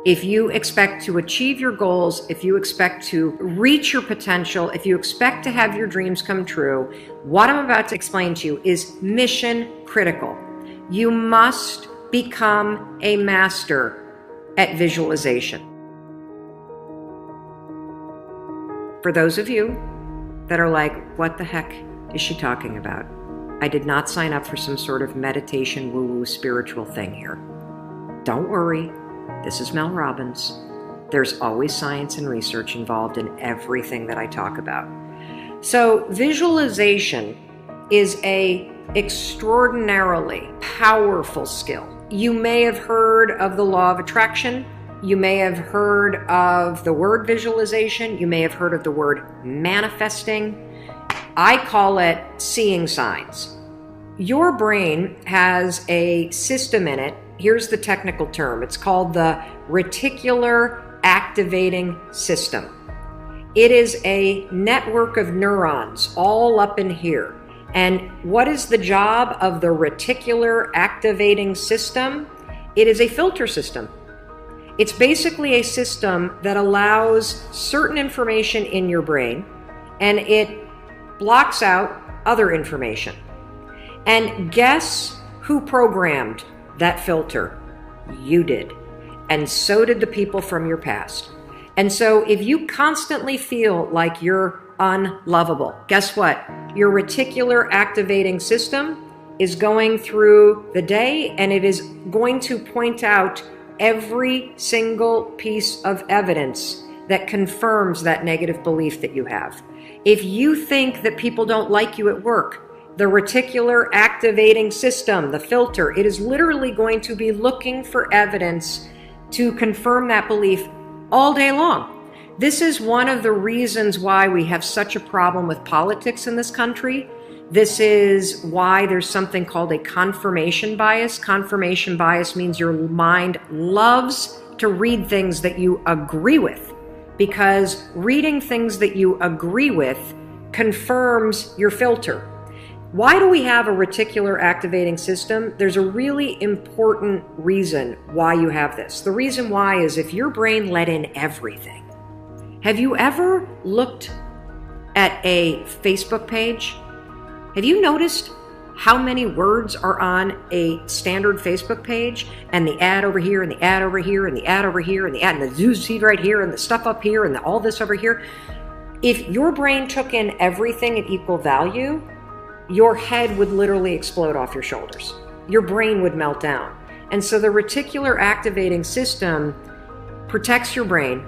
If you expect to achieve your goals, if you expect to reach your potential, if you expect to have your dreams come true, what I'm about to explain to you is mission critical. You must become a master at visualization. For those of you that are like, what the heck is she talking about? I did not sign up for some sort of meditation woo-woo spiritual thing here. Don't worry. This is Mel Robbins. There's always science and research involved in everything that I talk about. So visualization is an extraordinarily powerful skill. You may have heard of the law of attraction. You may have heard of the word visualization. You may have heard of the word manifesting. I call it seeing signs. Your brain has a system in it. Here's the technical term. It's called the reticular activating system. It is a network of neurons all up in here. And what is the job of the reticular activating system? It is a filter system. It's basically a system that allows certain information in your brain and it blocks out other information. And guess who programmed that filter? You did. And so did the people from your past. And so if you constantly feel like you're unlovable, guess what? Your reticular activating system is going through the day and it is going to point out every single piece of evidence that confirms that negative belief that you have. If you think that people don't like you at work, the reticular activating system, the filter, it is literally going to be looking for evidence to confirm that belief all day long. This is one of the reasons why we have such a problem with politics in this country. This is why there's something called a confirmation bias. Confirmation bias means your mind loves to read things that you agree with, because reading things that you agree with confirms your filter. Why do we have a reticular activating system? There's a really important reason why you have this. The reason why is if your brain let in everything. Have you ever looked at a Facebook page? Have you noticed how many words are on a standard Facebook page, and the ad over here, and the ad over here, and the ad over here, and the ad, and the news feed right here, and the stuff up here, and all this over here? If your brain took in everything at equal value, your head would literally explode off your shoulders. Your brain would melt down. And so the reticular activating system protects your brain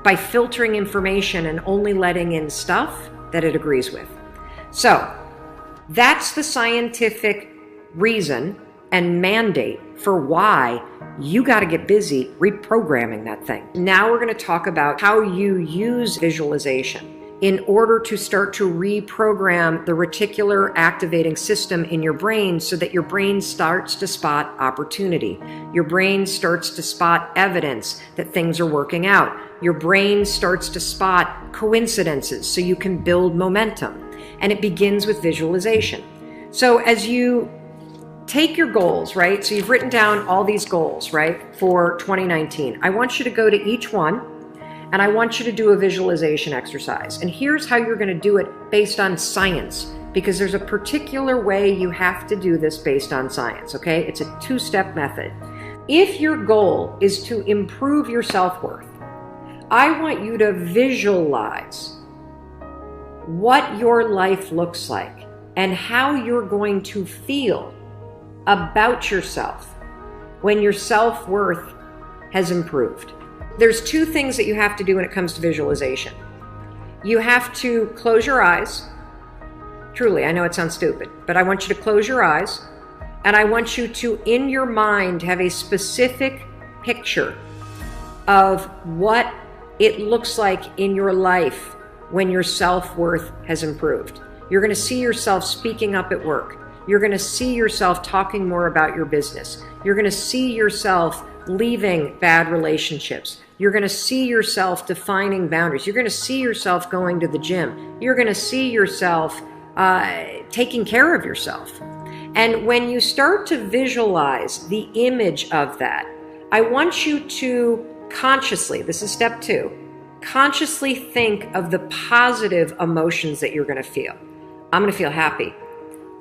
by filtering information and only letting in stuff that it agrees with. So that's the scientific reason and mandate for why you got to get busy reprogramming that thing. Now we're going to talk about how you use visualization in order to start to reprogram the reticular activating system in your brain so that your brain starts to spot opportunity. Your brain starts to spot evidence that things are working out. Your brain starts to spot coincidences so you can build momentum. And it begins with visualization. So as you take your goals, right? So you've written down all these goals, right, for 2019. I want you to go to each one and I want you to do a visualization exercise. And here's how you're going to do it based on science, because there's a particular way you have to do this based on science, okay? It's a two-step method. If your goal is to improve your self-worth, I want you to visualize what your life looks like and how you're going to feel about yourself when your self-worth has improved. There's two things that you have to do when it comes to visualization. You have to close your eyes. Truly, I know it sounds stupid, but I want you to close your eyes, and I want you to, in your mind, have a specific picture of what it looks like in your life when your self-worth has improved. You're going to see yourself speaking up at work. You're going to see yourself talking more about your business. You're going to see yourself leaving bad relationships. You're going to see yourself defining boundaries. You're going to see yourself going to the gym. You're going to see yourself taking care of yourself. And when you start to visualize the image of that, I want you to consciously, this is step 2, consciously think of the positive emotions that you're going to feel. I'm going to feel happy.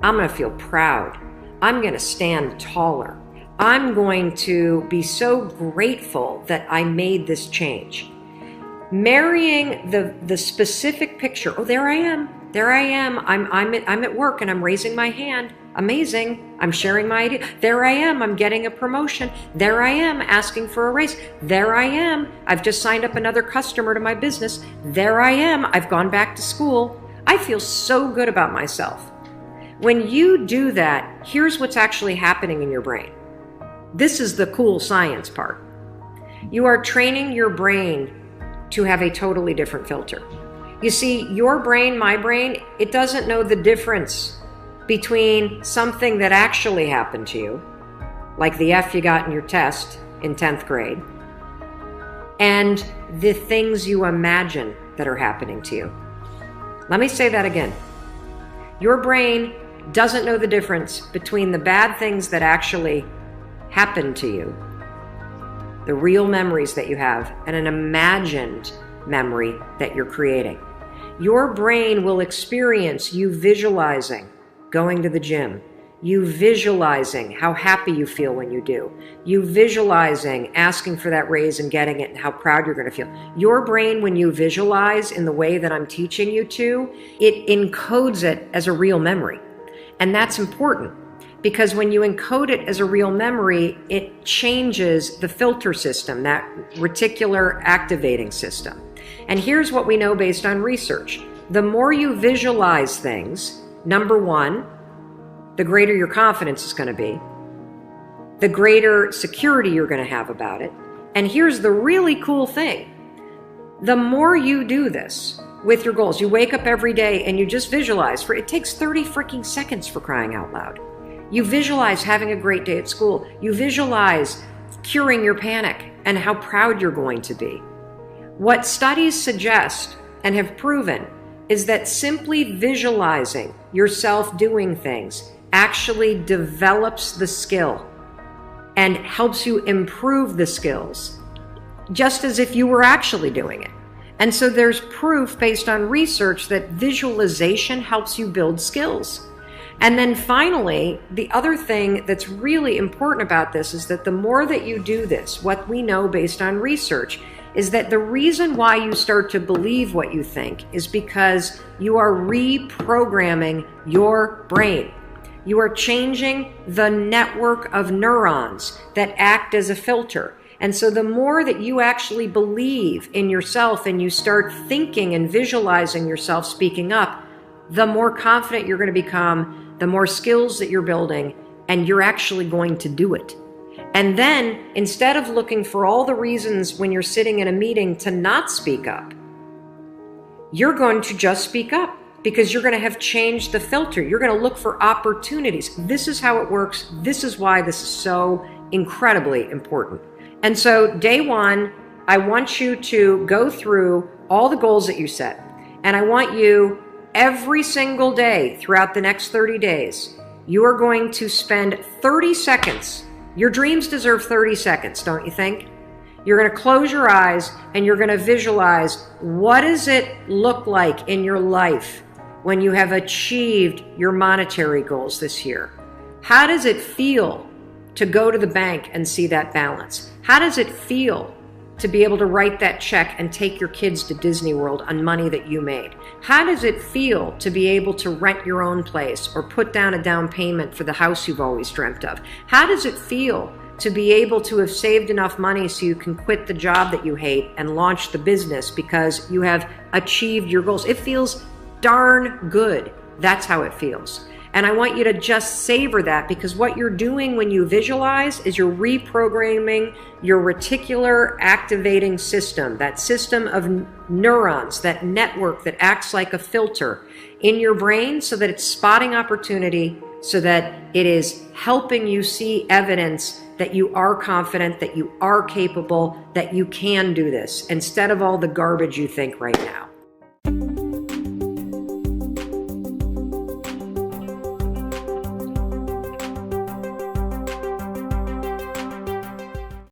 I'm going to feel proud. I'm going to stand taller. I'm going to be so grateful that I made this change. Marrying the specific picture. Oh, there I am. There I am. I'm at work and I'm raising my hand. Amazing. I'm sharing my idea. There I am. I'm getting a promotion. There I am asking for a raise. There I am. I've just signed up another customer to my business. There I am. I've gone back to school. I feel so good about myself. When you do that, here's what's actually happening in your brain. This is the cool science part. You are training your brain to have a totally different filter. You see, your brain, my brain, it doesn't know the difference between something that actually happened to you, like the F you got in your test in 10th grade, and the things you imagine that are happening to you. Let me say that again. Your brain doesn't know the difference between the bad things that actually happened to you, the real memories that you have, and an imagined memory that you're creating. Your brain will experience you visualizing going to the gym, you visualizing how happy you feel when you do, you visualizing asking for that raise and getting it and how proud you're going to feel. Your brain, when you visualize in the way that I'm teaching you to, it encodes it as a real memory. And that's important because when you encode it as a real memory, it changes the filter system, that reticular activating system. And here's what we know based on research. The more you visualize things, number one, the greater your confidence is going to be, the greater security you're going to have about it. And here's the really cool thing. The more you do this with your goals, you wake up every day and you just visualize, it takes 30 freaking seconds for crying out loud. You visualize having a great day at school. You visualize curing your panic and how proud you're going to be. What studies suggest and have proven is that simply visualizing yourself doing things actually develops the skill and helps you improve the skills, just as if you were actually doing it. And so there's proof based on research that visualization helps you build skills. And then finally, the other thing that's really important about this is that the more that you do this, what we know based on research is that the reason why you start to believe what you think is because you are reprogramming your brain. You are changing the network of neurons that act as a filter. And so the more that you actually believe in yourself and you start thinking and visualizing yourself speaking up, the more confident you're going to become, the more skills that you're building, and you're actually going to do it. And then, instead of looking for all the reasons when you're sitting in a meeting to not speak up, you're going to just speak up because you're going to have changed the filter. You're going to look for opportunities. This is how it works. This is why this is so incredibly important. And so, day one, I want you to go through all the goals that you set. And I want you every single day throughout the next 30 days, you are going to spend 30 seconds. Your dreams deserve 30 seconds, don't you think? You're going to close your eyes and you're going to visualize, what does it look like in your life when you have achieved your monetary goals this year? How does it feel to go to the bank and see that balance? How does it feel to be able to write that check and take your kids to Disney World on money that you made? How does it feel to be able to rent your own place or put down a down payment for the house you've always dreamt of? How does it feel to be able to have saved enough money so you can quit the job that you hate and launch the business because you have achieved your goals? It feels darn good. That's how it feels. And I want you to just savor that, because what you're doing when you visualize is you're reprogramming your reticular activating system, that system of neurons, that network that acts like a filter in your brain so that it's spotting opportunity, so that it is helping you see evidence that you are confident, that you are capable, that you can do this, instead of all the garbage you think right now.